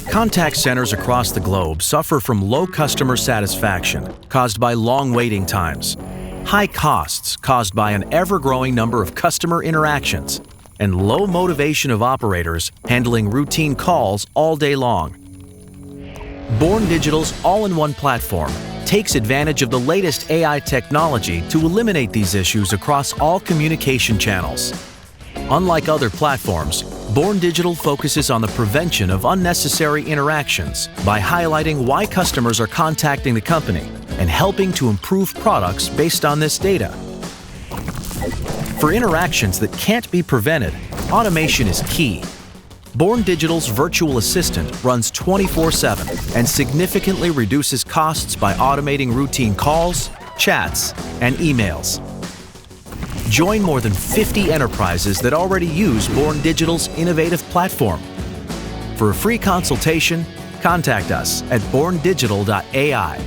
Contact centers across the globe suffer from low customer satisfaction caused by long waiting times, high costs caused by an ever-growing number of customer interactions, and low motivation of operators handling routine calls all day long. Born Digital's all-in-one platform takes advantage of the latest AI technology to eliminate these issues across all communication channels. Unlike other platforms, Born Digital focuses on the prevention of unnecessary interactions by highlighting why customers are contacting the company and helping to improve products based on this data. For interactions that can't be prevented, automation is key. Born Digital's virtual assistant runs 24/7 and significantly reduces costs by automating routine calls, chats, and emails. Join more than 50 enterprises that already use Born Digital's innovative platform. For a free consultation, contact us at borndigital.ai.